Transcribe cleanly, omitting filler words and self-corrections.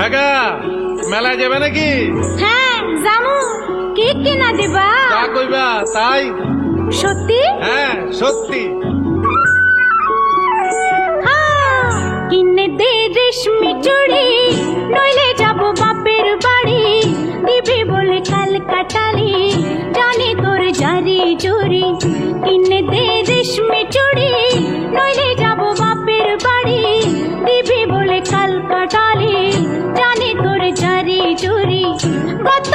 কাকা মেলায় যাবে নাকি? হ্যাঁ জামু। কি কিনা দিবা? যা কইবা তাই। সত্যি? হ্যাঁ সত্যি। কিনে দে রেশমি চুড়ি, নইলে যাব বাপের বাড়ি। দিবি বলে কাল কাটালি, জানি তোর জারি জুরি। কিনে দে রেশমি চুড়ি, নইলে যাব বাপের বাড়ি। দিবি বলে কাল কাটালি, জানি তোর জারি জুরি। কত